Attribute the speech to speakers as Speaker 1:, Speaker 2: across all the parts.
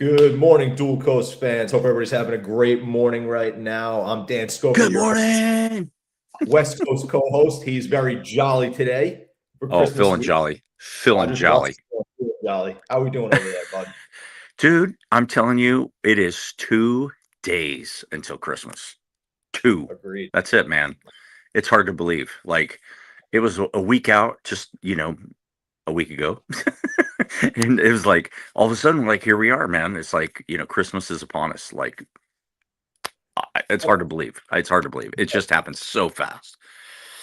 Speaker 1: Good morning, Dual Coast fans. Hope everybody's having a great morning right now. I'm Dan Schofield,
Speaker 2: Good
Speaker 1: your
Speaker 2: morning.
Speaker 1: West Coast co-host. He's very jolly today for
Speaker 2: Oh,
Speaker 1: Christmas
Speaker 2: feeling
Speaker 1: week.
Speaker 2: jolly.
Speaker 1: I
Speaker 2: Feeling
Speaker 1: just love
Speaker 2: jolly.
Speaker 1: jolly. How are we doing over there, bud?
Speaker 2: Dude, I'm telling you, it is 2 days until Christmas. Two.
Speaker 1: Agreed.
Speaker 2: That's it, man. It's hard to believe. Like, it was a week out, just, a week ago. And it was like, all of a sudden, like, here we are, man. It's like, Christmas is upon us. Like, it's hard to believe. It's hard to believe. It just happens so fast.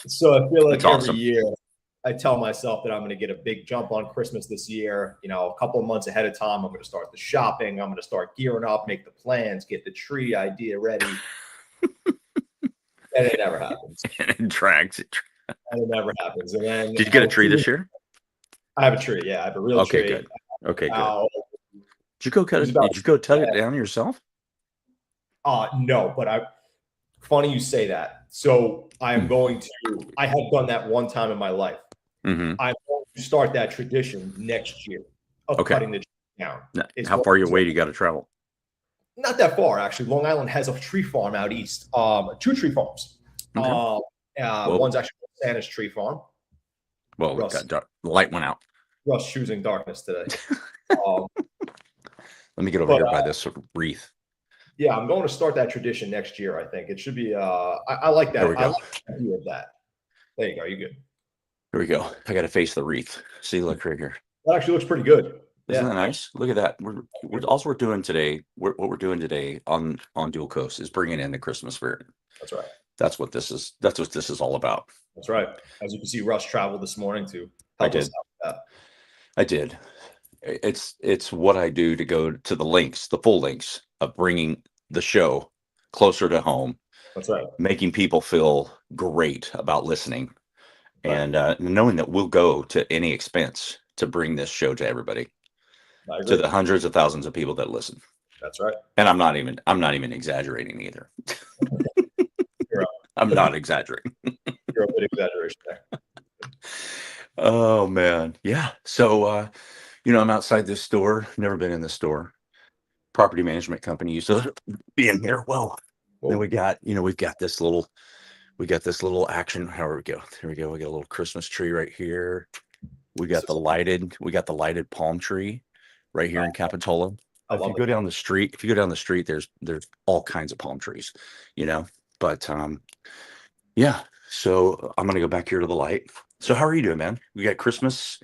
Speaker 1: So I feel like
Speaker 2: It's
Speaker 1: every
Speaker 2: awesome.
Speaker 1: year I tell myself that I'm going to get a big jump on Christmas this year. A couple of months ahead of time, I'm going to start the shopping. I'm going to start gearing up, make the plans, get the tree idea ready. And it never happens.
Speaker 2: And it drags.
Speaker 1: And it never happens. And then
Speaker 2: Did you get a tree this year?
Speaker 1: I have a tree. Yeah, I have a real
Speaker 2: Okay,
Speaker 1: tree.
Speaker 2: good. Okay, good.
Speaker 1: Did
Speaker 2: you go cut it? Did you go cut it down yourself?
Speaker 1: No, but funny you say that. So I have done that one time in my life.
Speaker 2: Mm-hmm.
Speaker 1: I'm going to start that tradition next year of cutting the tree down.
Speaker 2: How far away do you got to travel?
Speaker 1: Not that far, actually. Long Island has a tree farm out east. 2 tree farms.
Speaker 2: Okay.
Speaker 1: One's actually Santa's tree farm.
Speaker 2: Well, the light went out.
Speaker 1: Russ choosing darkness today.
Speaker 2: Let me get over here by this wreath.
Speaker 1: Yeah, I'm going to start that tradition next year. I think it should be. I like that. I like the idea of that. There you go. You good?
Speaker 2: Here we go. I got to face the wreath. See, look right here.
Speaker 1: That actually looks pretty good.
Speaker 2: Isn't that nice? Look at that. We're doing today. What we're doing today on Dual Coast is bringing in the Christmas spirit.
Speaker 1: That's right.
Speaker 2: That's what this is. That's what this is all about.
Speaker 1: That's right. As you can see, Russ traveled this morning to
Speaker 2: help us out with that. I did. It's what I do to go to the full lengths of bringing the show closer to home.
Speaker 1: That's right.
Speaker 2: Making people feel great about listening, and knowing that we'll go to any expense to bring this show to everybody, to the hundreds of thousands of people that listen.
Speaker 1: That's right.
Speaker 2: And I'm not even exaggerating either. I'm not exaggerating.
Speaker 1: You're a bit exaggeration there.
Speaker 2: Oh man. Yeah. So I'm outside this store. Never been in this store. Property management company used to be in here. Well, then we've got this little action. Here we go. We got a little Christmas tree right here. We got the lighted palm tree right here in Capitola. If you go down the street, there's all kinds of palm trees, but yeah. So I'm gonna go back here to the light. So how are you doing, man? We got Christmas.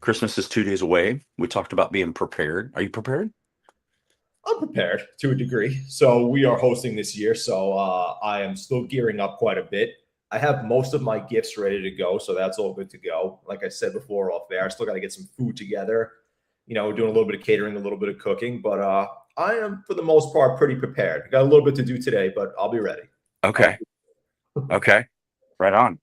Speaker 2: Christmas is 2 days away. We talked about being prepared. Are you prepared?
Speaker 1: I'm prepared to a degree. So we are hosting this year. So I am still gearing up quite a bit. I have most of my gifts ready to go. So that's all good to go. Like I said before off there, I still got to get some food together. We're doing a little bit of catering, a little bit of cooking, but I am for the most part pretty prepared. Got a little bit to do today, but I'll be ready.
Speaker 2: Okay. Okay. Right on.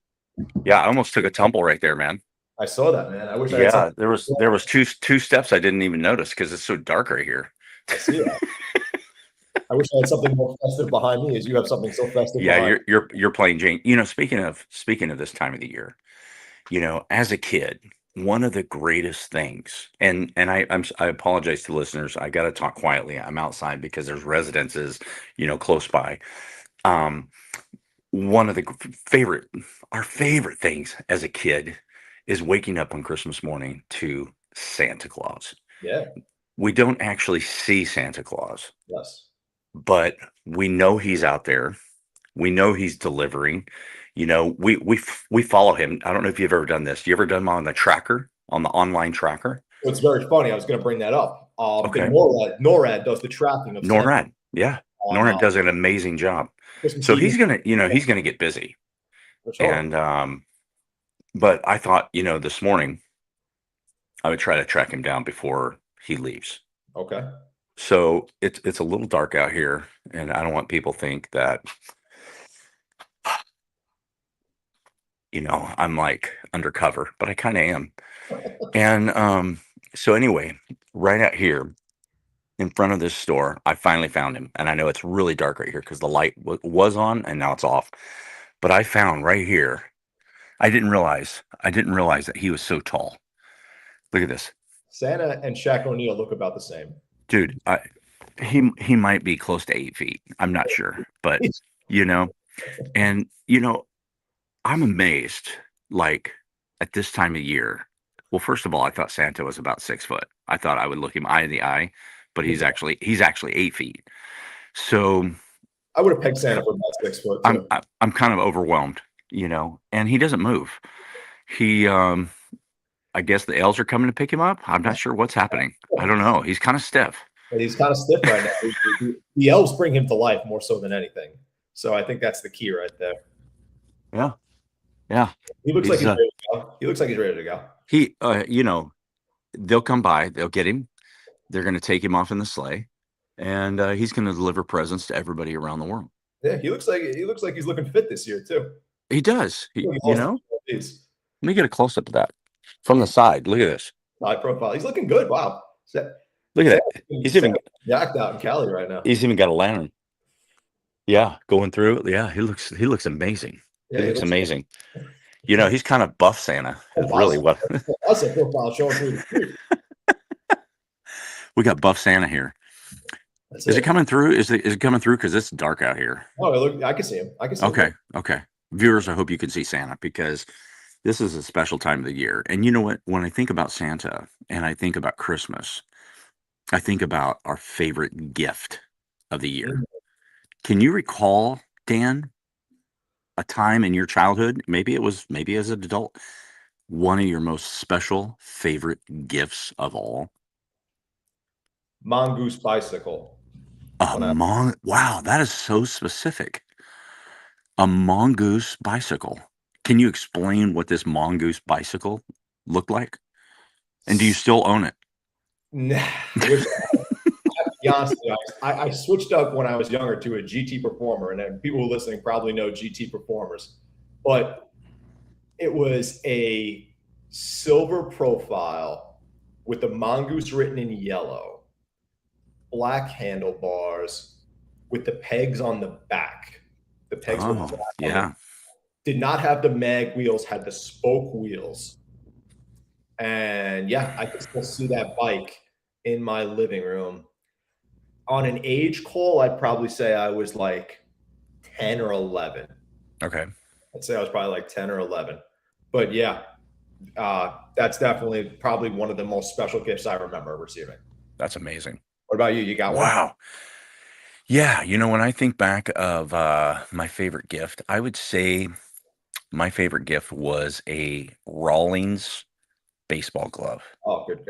Speaker 2: Yeah, I almost took a tumble right there, man.
Speaker 1: I saw that, man. I wish I
Speaker 2: had there was two steps I didn't even notice because it's so dark right here.
Speaker 1: I see that. I wish I had something more festive behind me, as you have something so festive.
Speaker 2: Yeah, you're playing Jane. Speaking of this time of the year, as a kid, one of the greatest things, and I apologize to listeners. I got to talk quietly. I'm outside because there's residences, close by. One of the our favorite things as a kid is waking up on Christmas morning to Santa Claus.
Speaker 1: Yeah.
Speaker 2: We don't actually see Santa Claus.
Speaker 1: Yes.
Speaker 2: But we know he's out there. We know he's delivering. We follow him. I don't know if you've ever done this. You ever done him on the tracker, on the online tracker?
Speaker 1: It's very funny. I was going to bring that up. Okay. NORAD does the tracking of
Speaker 2: NORAD. Santa. Yeah. NORAD does an amazing job. So he's gonna get busy. Sure. And but I thought, this morning I would try to track him down before he leaves.
Speaker 1: Okay.
Speaker 2: So it's a little dark out here, and I don't want people to think that I'm like undercover, but I kind of am. And so anyway, right out here in front of this store, I finally found him, and I know it's really dark right here because the light was on and now it's off. But I found right here. I didn't realize that he was so tall. Look at this.
Speaker 1: Santa and Shaq O'Neal look about the same.
Speaker 2: dude. He might be close to 8 feet. I'm not sure, but you know, and I'm amazed. Like at this time of year. Well, first of all, I thought Santa was about 6 foot. I thought I would look him eye in the eye, but he's actually 8 feet. So
Speaker 1: I would have pegged Santa for about 6 foot too.
Speaker 2: I'm kind of overwhelmed, and he doesn't move. He I guess the elves are coming to pick him up. I'm not sure what's happening. I don't know. He's kind of stiff.
Speaker 1: And he's kind of stiff right now. The elves bring him to life more so than anything. So I think that's the key right there.
Speaker 2: Yeah. Yeah.
Speaker 1: He looks like he's ready to go. He looks like he's ready to go.
Speaker 2: He they'll come by, they'll get him, they're going to take him off in the sleigh, and he's going to deliver presents to everybody around the world.
Speaker 1: Yeah, he looks like he's looking fit this year too.
Speaker 2: He does. Let
Speaker 1: He's
Speaker 2: me get a close up of that from the side. Look at this.
Speaker 1: high profile. He's looking good. Wow.
Speaker 2: Look at that. He's even
Speaker 1: yacked out in Cali right now.
Speaker 2: He's even got a lantern. Yeah, going through. Yeah, he looks amazing.
Speaker 1: Yeah,
Speaker 2: he looks amazing. He's kind of buff Santa. Is really what.
Speaker 1: That's a profile showing through.
Speaker 2: We got buff Santa here. Is it coming through? Is it coming through? Because it's dark out here.
Speaker 1: Oh, I can see him.
Speaker 2: Okay. Okay. Viewers, I hope you can see Santa because this is a special time of the year. And you know what? When I think about Santa and I think about Christmas, I think about our favorite gift of the year. Can you recall, Dan, a time in your childhood, maybe as an adult, one of your most special favorite gifts of all?
Speaker 1: Mongoose bicycle.
Speaker 2: Wow, that is so specific. A mongoose bicycle. Can you explain what this mongoose bicycle looked like? And do you still own it?
Speaker 1: Nah, honestly, I switched up when I was younger to a GT Performer, and then people listening probably know GT Performers, but it was a silver profile with the mongoose written in yellow, black handlebars with the pegs on the back. The pegs were black.
Speaker 2: Yeah.
Speaker 1: Did not have the mag wheels, had the spoke wheels. And yeah, I can still see that bike in my living room. On an age call, I'd probably say I was like 10 or 11.
Speaker 2: Okay.
Speaker 1: I'd say I was probably like 10 or 11. But yeah, that's definitely probably one of the most special gifts I remember receiving.
Speaker 2: That's amazing.
Speaker 1: What about you? You got one?
Speaker 2: Wow. Yeah. When I think back of my favorite gift, I would say my favorite gift was a Rawlings baseball glove.
Speaker 1: Oh, good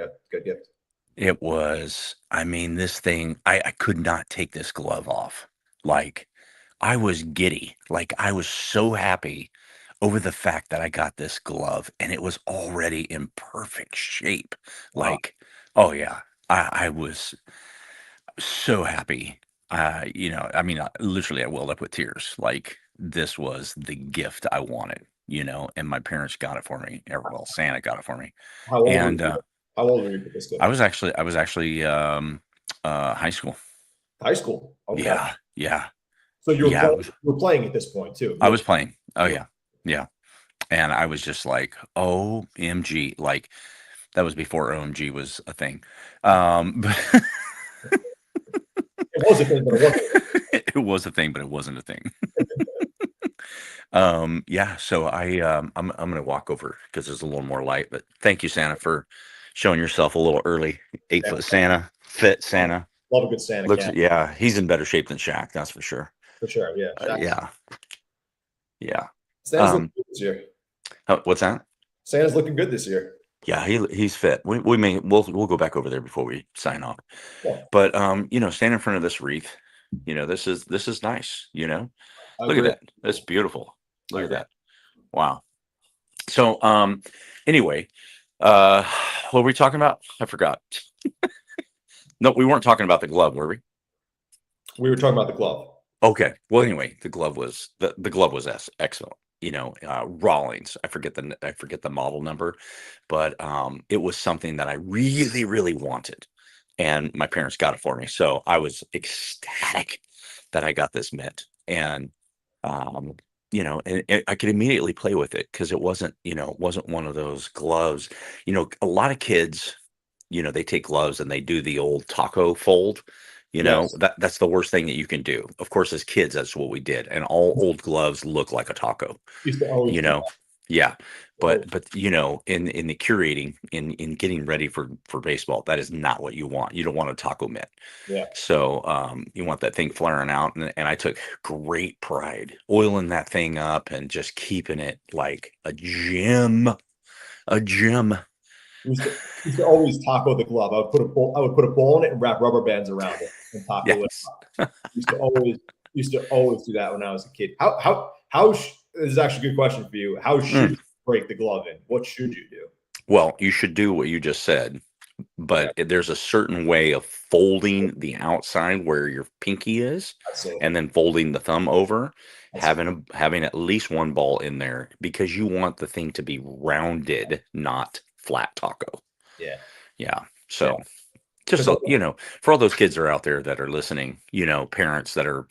Speaker 1: gift.
Speaker 2: It was, this thing, I could not take this glove off. Like, I was giddy. Like, I was so happy over the fact that I got this glove and it was already in perfect shape.
Speaker 1: Wow.
Speaker 2: Like, oh yeah, I was so happy. Literally I welled up with tears. Like, this was the gift I wanted, and my parents got it for me. Well, Santa got it for me.
Speaker 1: How old were you with this gift?
Speaker 2: I was actually high school.
Speaker 1: High school. Okay.
Speaker 2: Yeah.
Speaker 1: So you were playing at this point too.
Speaker 2: I was playing. Oh yeah. And I was just like, OMG. Like, that was before OMG was a thing.
Speaker 1: It was a thing, but it wasn't.
Speaker 2: It was a thing, but it wasn't a thing. Yeah. So I'm gonna walk over because there's a little more light. But thank you, Santa, for showing yourself a little early. 8-foot Santa, fit Santa.
Speaker 1: Love a good Santa.
Speaker 2: Yeah, he's in better shape than Shaq, that's for sure.
Speaker 1: For sure, yeah.
Speaker 2: Yeah.
Speaker 1: Santa's looking good this year.
Speaker 2: What's that?
Speaker 1: Santa's looking good this year.
Speaker 2: Yeah, he's fit. We'll go back over there before we sign off.
Speaker 1: Yeah.
Speaker 2: But stand in front of this wreath. This is nice. Look at that. That's beautiful. Look at that. Wow. So anyway, what were we talking about? I forgot. No, we weren't talking about the glove, were we?
Speaker 1: We were talking about the glove.
Speaker 2: Okay. Well, anyway, the glove was excellent. Rawlings. I forget the model number, but it was something that I really, really wanted, and my parents got it for me. So I was ecstatic that I got this mitt, and I could immediately play with it because it wasn't one of those gloves. A lot of kids they take gloves and they do the old taco fold.
Speaker 1: Yes.
Speaker 2: That's the worst thing that you can do. Of course, as kids, that's what we did. And all old gloves look like a taco,
Speaker 1: Used to always
Speaker 2: you
Speaker 1: do
Speaker 2: know. Yeah.
Speaker 1: that.
Speaker 2: But in the curating, in getting ready for baseball, that is not what you want. You don't want a taco mitt.
Speaker 1: Yeah.
Speaker 2: So you want that thing flaring out, and I took great pride oiling that thing up and just keeping it like a gem, a gem.
Speaker 1: Used to always taco the glove. I would put a ball in it and wrap rubber bands around it and taco it.
Speaker 2: Yes.
Speaker 1: Used to always used to always do that when I was a kid. This is actually a good question for you. How should
Speaker 2: Mm.
Speaker 1: you break the glove in? What should you do?
Speaker 2: Well, you should do what you just said,
Speaker 1: Okay,
Speaker 2: but there's a certain way of folding the outside where your pinky is,
Speaker 1: I see.
Speaker 2: and then folding the thumb over,
Speaker 1: I see.
Speaker 2: having at least one ball in there because you want the thing to be rounded, not flat taco.
Speaker 1: Yeah,
Speaker 2: Yeah.
Speaker 1: yeah.
Speaker 2: So just
Speaker 1: 'Cause
Speaker 2: for all those kids that are out there that are listening, parents that are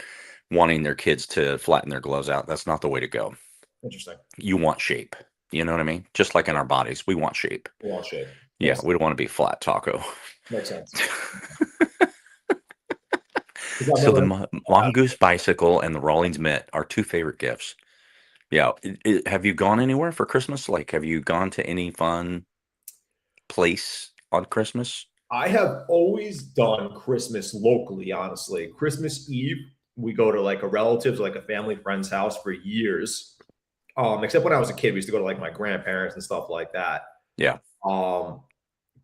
Speaker 2: wanting their kids to flatten their gloves out, that's not the way to go.
Speaker 1: interesting.
Speaker 2: You want shape. You know what I mean? Just like in our bodies, we want shape.
Speaker 1: Wall shape
Speaker 2: Yeah, we don't want to be flat taco.
Speaker 1: makes sense. 'Cause I
Speaker 2: So the
Speaker 1: remember
Speaker 2: Mongoose bicycle and the Rawlings mitt are two favorite gifts. Yeah. Have you gone anywhere for Christmas? Like, have you gone to any fun place on Christmas?
Speaker 1: I have always done Christmas locally. Honestly, Christmas Eve we go to like a relative's, like a family friend's house for years. Except when I was a kid, we used to go to like my grandparents and stuff like that.
Speaker 2: Yeah.
Speaker 1: Um,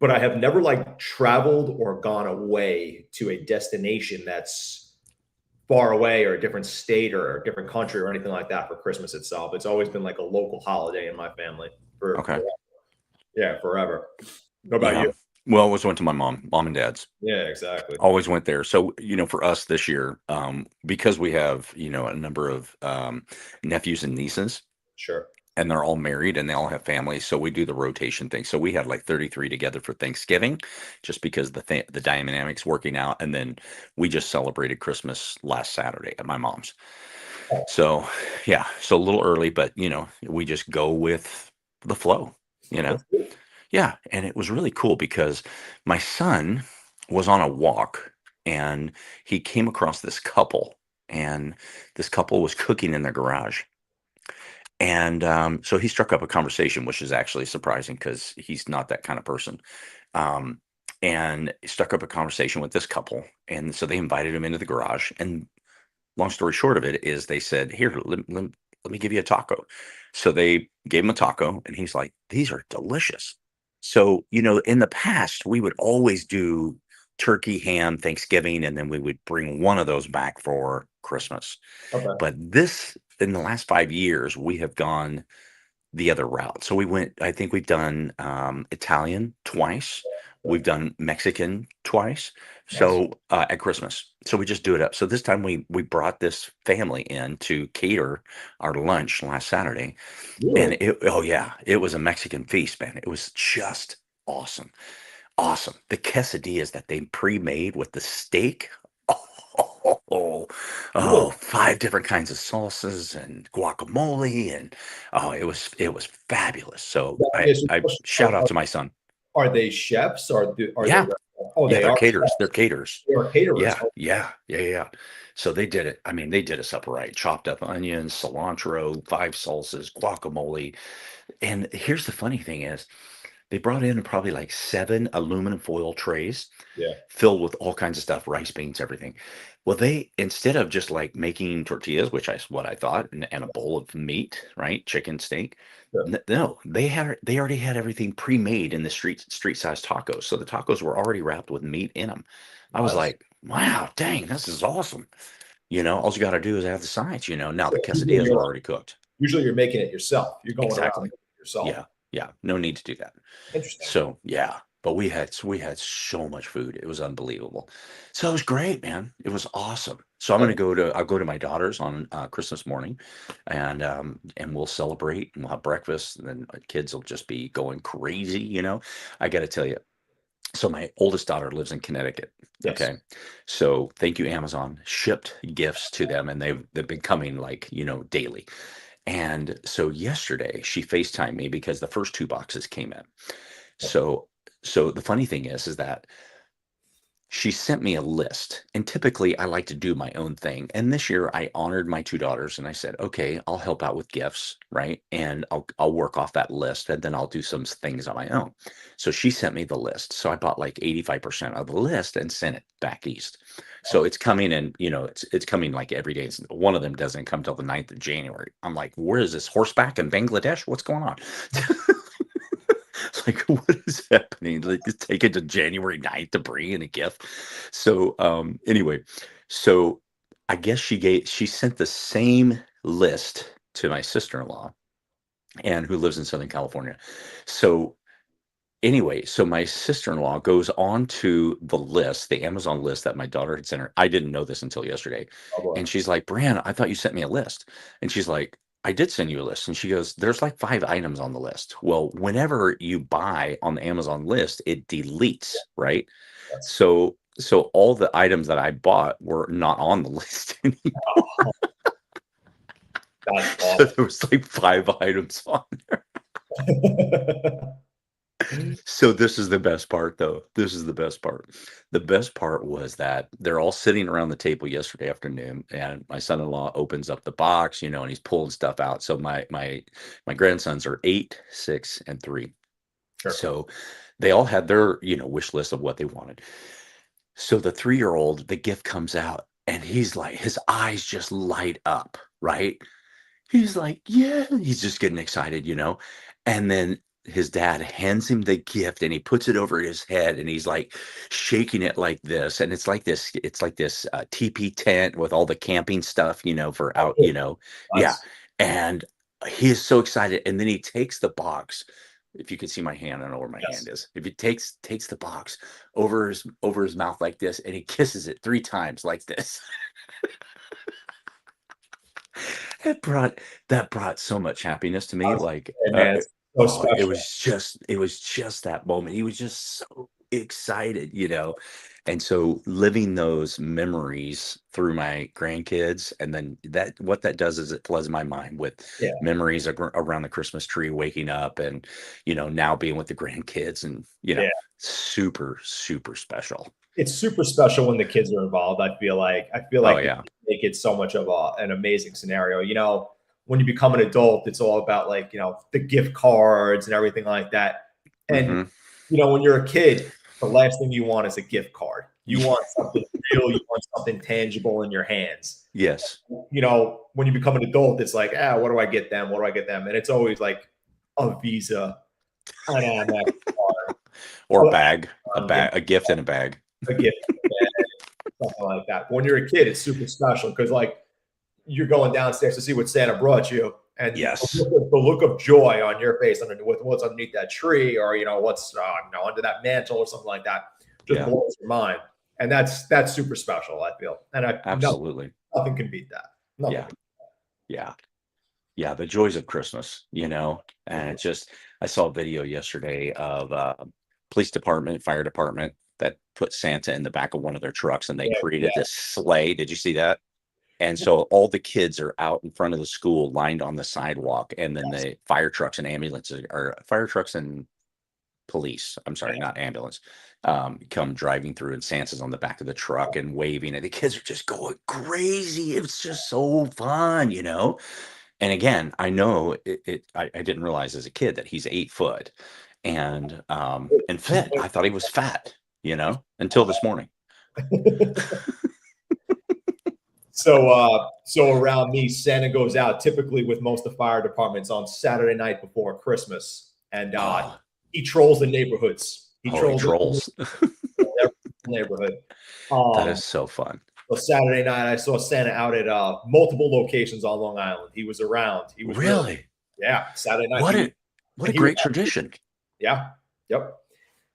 Speaker 1: but I have never like traveled or gone away to a destination that's far away or a different state or a different country or anything like that for Christmas itself. It's always been like a local holiday in my family
Speaker 2: Okay.
Speaker 1: yeah, forever. What about
Speaker 2: Yeah.
Speaker 1: you?
Speaker 2: Well, I always went to my mom and dad's.
Speaker 1: Yeah, exactly.
Speaker 2: Always went there. So, for us this year, because we have, a number of nephews and nieces,
Speaker 1: Sure.
Speaker 2: and they're all married and they all have families. So we do the rotation thing. So we had like 33 together for Thanksgiving, just because the dynamics working out. And then we just celebrated Christmas last Saturday at my mom's.
Speaker 1: Oh,
Speaker 2: So yeah, so a little early, but we just go with the flow, you know?
Speaker 1: that's cool.
Speaker 2: Yeah. And it was really cool because my son was on a walk and he came across this couple, and this couple was cooking in their garage. And so he struck up a conversation, which is actually surprising because he's not that kind of person. Um, and he struck up a conversation with this couple. And so they invited him into the garage. And long story short of it is they said, "Here, let me give you a taco." So they gave him a taco, and he's like, "These are delicious." So, in the past, we would always do turkey, ham, Thanksgiving, and then we would bring one of those back for Christmas.
Speaker 1: Okay.
Speaker 2: But in the last 5 years, we have gone the other route. So I think we've done Italian twice.
Speaker 1: Yeah.
Speaker 2: We've done Mexican twice.
Speaker 1: Nice.
Speaker 2: So at Christmas. So we just do it up. So this time we brought this family in to cater our lunch last Saturday. And
Speaker 1: Really?
Speaker 2: oh yeah, it was a Mexican feast, man. It was just awesome. Awesome. The quesadillas that they pre-made with the steak. Oh,
Speaker 1: Really?
Speaker 2: 5 different kinds of salsas and guacamole, and it was fabulous. So
Speaker 1: Yeah,
Speaker 2: I
Speaker 1: so
Speaker 2: I shout out to my son.
Speaker 1: are they chefs? Are they?
Speaker 2: Yeah,
Speaker 1: Oh,
Speaker 2: yeah,
Speaker 1: they
Speaker 2: they're
Speaker 1: are
Speaker 2: caterers. They're
Speaker 1: chefs.
Speaker 2: caterers.
Speaker 1: They are caterers.
Speaker 2: Yeah,
Speaker 1: Oh,
Speaker 2: yeah, yeah, yeah. So they did it. I mean, they did us up right. Chopped up onions, cilantro, 5 salsas, guacamole. And here's the funny thing is they brought in probably like 7 aluminum foil trays
Speaker 1: yeah.
Speaker 2: filled with all kinds of stuff, rice, beans, everything. Well, they instead of just like making tortillas, which is what I thought, and a bowl of meat, right, chicken, steak.
Speaker 1: Yeah.
Speaker 2: No, they already had everything pre-made in the street size tacos. So the tacos were already wrapped with meat in them. I was
Speaker 1: Nice.
Speaker 2: like, wow, dang, this is awesome. All you got to do is add the sides. Now
Speaker 1: So
Speaker 2: the
Speaker 1: usually
Speaker 2: quesadillas
Speaker 1: you're
Speaker 2: were
Speaker 1: like,
Speaker 2: already cooked.
Speaker 1: usually you're making it yourself. You're going around
Speaker 2: Exactly.
Speaker 1: making it yourself.
Speaker 2: Yeah, yeah. No need to do that.
Speaker 1: Interesting.
Speaker 2: So yeah, but we had so much food. It was unbelievable. So it was great, man. It was awesome. So I'll go to my daughter's on Christmas morning, and we'll celebrate and we'll have breakfast, and then my kids will just be going crazy. I got to tell you. So my oldest daughter lives in Connecticut.
Speaker 1: Yes.
Speaker 2: Okay. So thank you, Amazon. Shipped gifts to them, and they've been coming like, daily. And so yesterday she FaceTimed me because the first 2 boxes came in. So So the funny thing is that she sent me a list, and typically I like to do my own thing. And this year I honored my two daughters and I said, okay, I'll help out with gifts, right? And I'll work off that list and then I'll do some things on my own. So she sent me the list. So I bought like 85% of the list and sent it back east. So it's coming in, it's coming like every day. One of them doesn't come till the 9th of January. I'm like, where is this horseback in Bangladesh? What's going on? It's like, what is happening? Like, just take it to January 9th to bring in a gift. So, anyway, so I guess she sent the same list to my sister-in-law and who lives in Southern California. So anyway, so my sister-in-law goes on to the list, the Amazon list that my daughter had sent her. I didn't know this until yesterday.
Speaker 1: Oh, boy.
Speaker 2: And she's like, Brianna, I thought you sent me a list. And she's like, I did send you a list. And she goes, there's like 5 items on the list. Well, whenever you buy on the Amazon list, it deletes, right?
Speaker 1: That's,
Speaker 2: So all the items that I bought were not on the list anymore.
Speaker 1: that's
Speaker 2: So
Speaker 1: awesome.
Speaker 2: there was like 5 items on.
Speaker 1: Mm-hmm.
Speaker 2: So this is the best part, though. This is the best part. The best part was that they're all sitting around the table yesterday afternoon, and my son-in-law opens up the box, and he's pulling stuff out. So my grandsons are 8, 6, and 3.
Speaker 1: Sure.
Speaker 2: So they all had their, wish list of what they wanted. So the 3-year-old, the gift comes out, and he's like, his eyes just light up, right? He's like, yeah, he's just getting excited, and then his dad hands him the gift and he puts it over his head and he's like shaking it like this. And it's like this teepee tent with all the camping stuff, for out, yeah.
Speaker 1: Nice.
Speaker 2: And he is so excited. And then he takes the box. If you can see my hand, I don't know where my
Speaker 1: Yes.
Speaker 2: hand is. If he takes the box over his mouth like this and he kisses it 3 times like this. That brought so much happiness to me. Like,
Speaker 1: Hey, man, it's so
Speaker 2: it
Speaker 1: special.
Speaker 2: was just that moment. He was just so excited, And so living those memories through my grandkids, and then what that does is it floods my mind with
Speaker 1: Yeah.
Speaker 2: memories around the Christmas tree, waking up, and now being with the grandkids, and
Speaker 1: Yeah.
Speaker 2: super, super special.
Speaker 1: It's super special when the kids are involved. I feel like
Speaker 2: Oh
Speaker 1: they
Speaker 2: yeah.
Speaker 1: make it so much of an amazing scenario. When you become an adult, it's all about the gift cards and everything like that. And
Speaker 2: hmm
Speaker 1: when you're a kid, the last thing you want is a gift card. You want something real. You want something tangible in your hands.
Speaker 2: Yes.
Speaker 1: When you become an adult, it's like, what do I get them? What do I get them? And it's always like a Visa, an Amex card,
Speaker 2: Or a gift in a bag.
Speaker 1: a gift, something like that. But when you're a kid, it's super special because you're going downstairs to see what Santa brought you, and
Speaker 2: Yes.
Speaker 1: the look of joy on your face with what's underneath that tree, or what's under that mantle or something like that, just blows your mind. And that's super special, I feel. And
Speaker 2: Absolutely.
Speaker 1: nothing can beat that. Nothing.
Speaker 2: Yeah. The joys of Christmas, and it's just, I saw a video yesterday of police department, fire department that put Santa in the back of one of their trucks and they created this sleigh. Did you see that? And so all the kids are out in front of the school lined on the sidewalk, and then the fire trucks and ambulances, or fire trucks and police, I'm sorry, not ambulance, come driving through, and Santa's on the back of the truck and waving, and the kids are just going crazy. It's just so fun, And again, I know I didn't realize as a kid that he's 8 foot and fit. I thought he was fat, until this morning.
Speaker 1: So around me, Santa goes out typically with most of the fire departments on Saturday night before Christmas, and he trolls the neighborhoods. He trolls every neighborhood.
Speaker 2: That is so fun.
Speaker 1: So Saturday night, I saw Santa out at multiple locations on Long Island. He was around. He was
Speaker 2: really,
Speaker 1: Saturday night.
Speaker 2: What a great tradition.
Speaker 1: Yeah. Yep.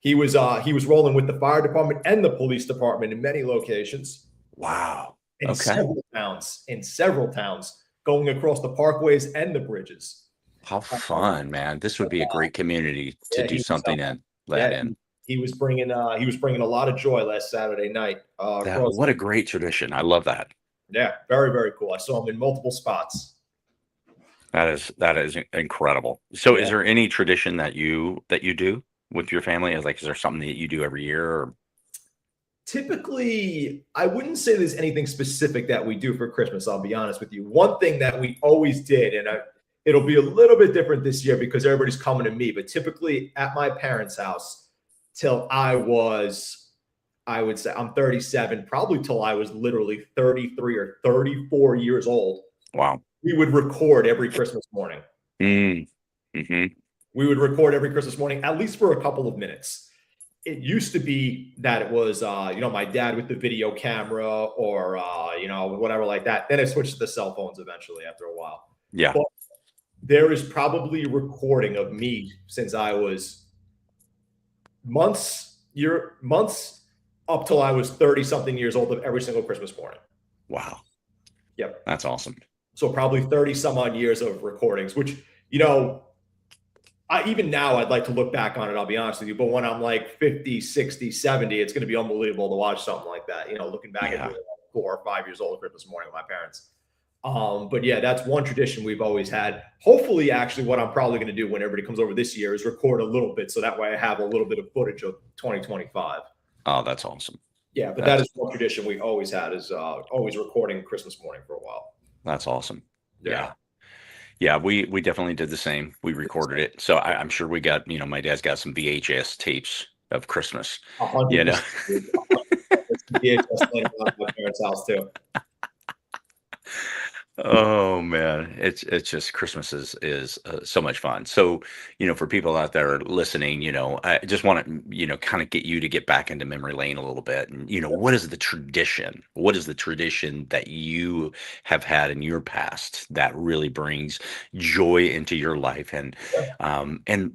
Speaker 1: He was rolling with the fire department and the police department in many locations.
Speaker 2: Wow.
Speaker 1: In several towns, going across the parkways and the bridges.
Speaker 2: How fun, man! This would be a great community to do something in.
Speaker 1: He was bringing a lot of joy last Saturday night.
Speaker 2: What a great tradition! I love that.
Speaker 1: Yeah, very, very cool. I saw him in multiple spots.
Speaker 2: That is incredible. So, is there any tradition that you do? with your family? Is there something that you do every year? Or?
Speaker 1: Typically, I wouldn't say there's anything specific that we do for Christmas. I'll be honest with you. One thing that we always did, and it'll be a little bit different this year because everybody's coming to me, but typically at my parents' house till I would say I'm 37, probably till I was literally 33 or 34 years old.
Speaker 2: Wow.
Speaker 1: We would record every Christmas morning.
Speaker 2: Mm-hmm.
Speaker 1: We would record every Christmas morning, at least for a couple of minutes. It used to be that it was, my dad with the video camera or, whatever like that. Then it switched to the cell phones eventually after a while.
Speaker 2: Yeah.
Speaker 1: But there is probably a recording of me since I was months up till I was 30 something years old of every single Christmas morning.
Speaker 2: Wow.
Speaker 1: Yep.
Speaker 2: That's awesome.
Speaker 1: So probably 30 some odd years of recordings, which, even now I'd like to look back on it, I'll be honest with you. But when I'm like 50, 60, 70, it's going to be unbelievable to watch something like that, looking back at 4 or 5 years old Christmas morning with my parents. But yeah, that's one tradition we've always had. Hopefully, actually, what I'm probably going to do when everybody comes over this year is record a little bit. So that way I have a little bit of footage of 2025.
Speaker 2: Oh, that's awesome.
Speaker 1: Yeah, but that is one tradition we always had is always recording Christmas morning for a while.
Speaker 2: That's awesome. Yeah, we definitely did the same. We recorded it. So I'm sure we got, my dad's got some VHS tapes of Christmas.
Speaker 1: 100%. VHS laying around at my parents' house too.
Speaker 2: Oh man, it's just Christmas is so much fun. So, for people out there listening, I just want to, kind of get you to get back into memory lane a little bit. And, what is the tradition? What is the tradition that you have had in your past that really brings joy into your life? And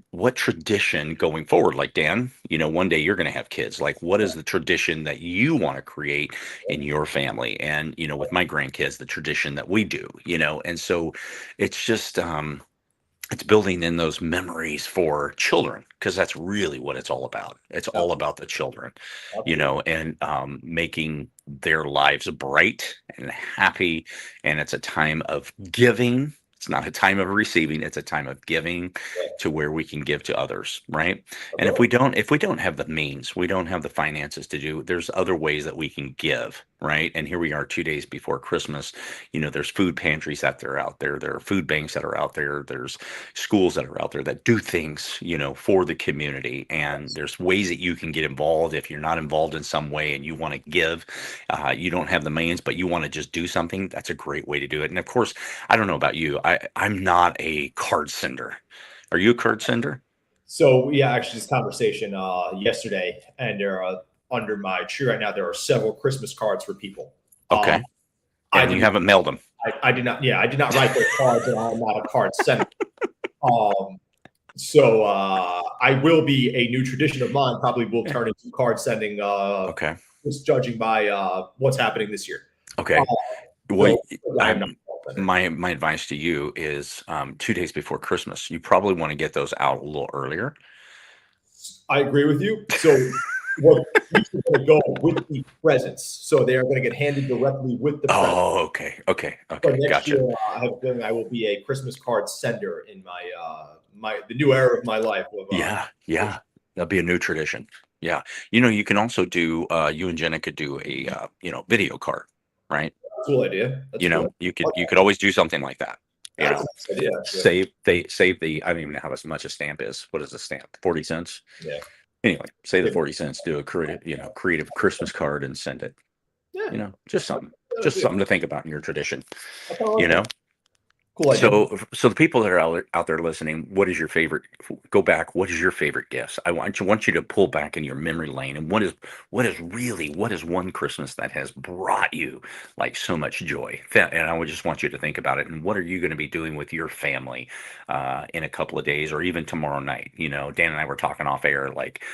Speaker 2: what tradition going forward, like Dan, one day you're going to have kids. Like, what is the tradition that you want to create in your family? And, with my grandkids, the tradition that we do, and so it's just it's building in those memories for children, because that's really what it's all about. It's all about the children, and making their lives bright and happy. And it's a time of giving. It's not a time of receiving. It's a time of giving to where we can give to others, right? And if we don't have the means, we don't have the finances to do, there's other ways that we can give, right? And here we are 2 days before Christmas. There's food pantries that are out there. There are food banks that are out there. There's schools that are out there that do things, for the community. And there's ways that you can get involved if you're not involved in some way and you want to give. You don't have the means, but you want to just do something. That's a great way to do it. And of course, I don't know about you. I'm not a card sender. Are you a card sender?
Speaker 1: So actually this conversation yesterday, and there are under my tree right now, there are several Christmas cards for people.
Speaker 2: Okay. And you haven't mailed them.
Speaker 1: I did not. Yeah, I did not write those cards, and I'm not a card sender. So I will be a new tradition of mine. Probably will turn into card sending.
Speaker 2: Okay.
Speaker 1: Just judging by what's happening this year.
Speaker 2: Okay. My advice to you is 2 days before Christmas, you probably want to get those out a little earlier.
Speaker 1: I agree with you. So what going to go with the presents, so they are going to get handed directly with the presents.
Speaker 2: Oh, okay.
Speaker 1: So next
Speaker 2: Gotcha.
Speaker 1: year, I will be a Christmas card sender in my the new era of my life.
Speaker 2: Yeah, that'll be a new tradition. Yeah, you can also do. You and Jenna could do a video card, right?
Speaker 1: Cool idea. Cool.
Speaker 2: You could always do something like that. Save the. I don't even know how much a stamp is. What is a stamp? 40 cents.
Speaker 1: Yeah.
Speaker 2: Anyway, save the 40 cents. Do a creative Christmas card and send it. Yeah. Just something to think about in your tradition. Cool idea. So the people that are out there listening, what is your favorite? Go back. What is your favorite gifts? I want you to pull back in your memory lane, and what is one Christmas that has brought you like so much joy? And I would just want you to think about it. And what are you going to be doing with your family in a couple of days, or even tomorrow night? Dan and I were talking off air, like,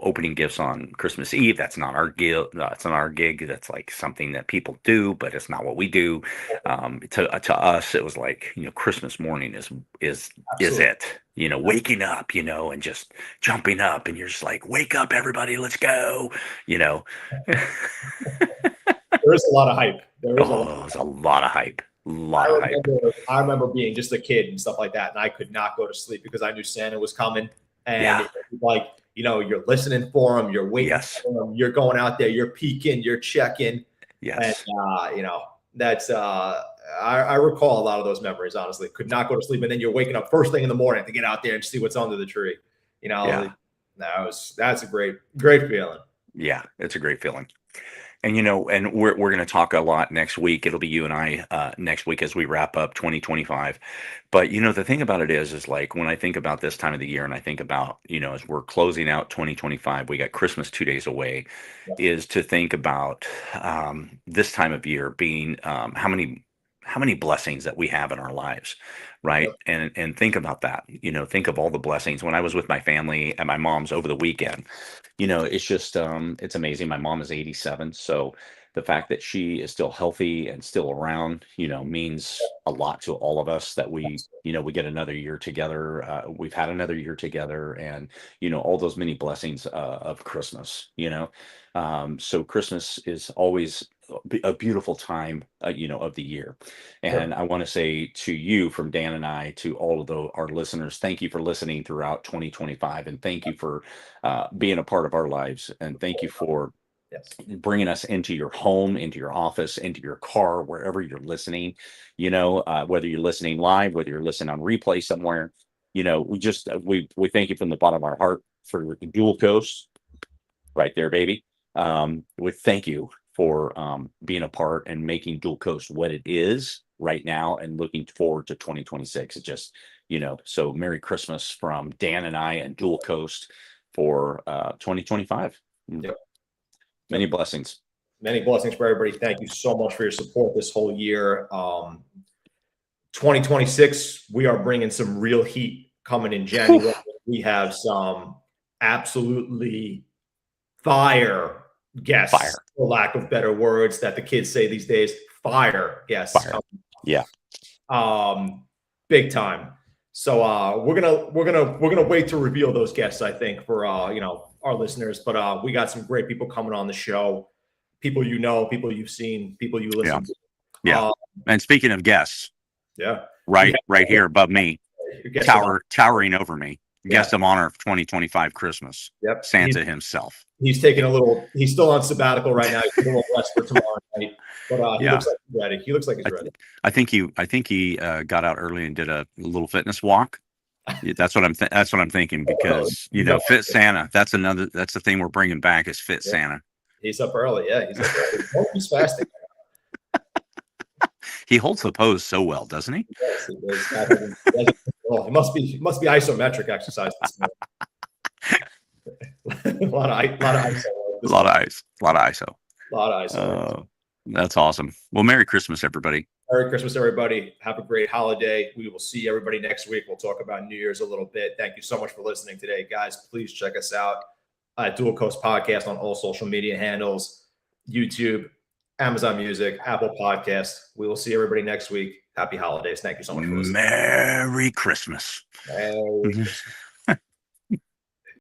Speaker 2: opening gifts on Christmas Eve. That's not our gig. It's not our gig. That's like something that people do, but it's not what we do. To us, it was like, Christmas morning is it, waking up, and just jumping up, and you're just like, wake up, everybody, let's go, There's
Speaker 1: a lot of hype. There's
Speaker 2: a lot of hype.
Speaker 1: I remember being just a kid and stuff like that, and I could not go to sleep because I knew Santa was coming, And like, you're listening for them, you're waiting
Speaker 2: Yes.
Speaker 1: for them, you're going out there, you're peeking, you're checking.
Speaker 2: Yes.
Speaker 1: And, that's, I recall a lot of those memories, honestly. Could not go to sleep. And then you're waking up first thing in the morning to get out there and see what's under the tree. That's a great feeling.
Speaker 2: Yeah, it's a great feeling. And and we're going to talk a lot next week. It'll be you and I next week as we wrap up 2025. But the thing about it is like when I think about this time of the year, and I think about as we're closing out 2025, we got Christmas 2 days away. Is to think about this time of year being how many blessings that we have in our lives, right? And think about that. Think of all the blessings. When I was with my family at my mom's over the weekend, it's just it's amazing. My mom is 87, so the fact that she is still healthy and still around, means a lot to all of us, that we get another year together. We've had another year together, and all those many blessings of Christmas. So Christmas is always a beautiful time, of the year. And I want to say to you, from Dan and I, to all of our listeners, thank you for listening throughout 2025, and thank you for being a part of our lives, and thank you for bringing us into your home, into your office, into your car, wherever you're listening. Whether you're listening live, whether you're listening on replay somewhere, we thank you from the bottom of our heart for Dual Coast, right there, baby. We thank you for being a part and making Dual Coast what it is right now, and looking forward to 2026. It just, so Merry Christmas from Dan and I and Dual Coast for 2025. Many blessings.
Speaker 1: Many blessings for everybody. Thank you so much for your support this whole year. 2026, we are bringing some real heat coming in January. We have some absolutely fire guests, for lack of better words, that the kids say these days. Fire guests.
Speaker 2: Yeah.
Speaker 1: Big time. So we're gonna wait to reveal those guests, I think, for our listeners. But we got some great people coming on the show. People people you've seen, people you listen to.
Speaker 2: Yeah. And speaking of guests, right here above me, towering over me, guest of honor of 2025 Christmas. Santa himself.
Speaker 1: He's taking he's still on sabbatical right now. He's taking a little rest for tomorrow night. But he looks like he's ready. He looks like he's ready. I
Speaker 2: think he got out early and did a little fitness walk. That's what I'm thinking, because Fit Santa. That's the thing we're bringing back, is Fit Santa.
Speaker 1: He's up early. Yeah, he's up early. He's fasting.
Speaker 2: He holds the pose so well, doesn't he?
Speaker 1: Yes, he does. It must be isometric exercise. A lot of iso.
Speaker 2: A lot of iso. That's awesome. Well, Merry Christmas, everybody.
Speaker 1: Merry Christmas, everybody. Have a great holiday. We will see everybody next week. We'll talk about New Year's a little bit. Thank you so much for listening today, guys. Please check us out at Dual Coast Podcast on all social media handles, YouTube, Amazon Music, Apple Podcasts. We will see everybody next week. Happy holidays. Thank you so much for listening.
Speaker 2: Merry Christmas.
Speaker 1: Merry Christmas.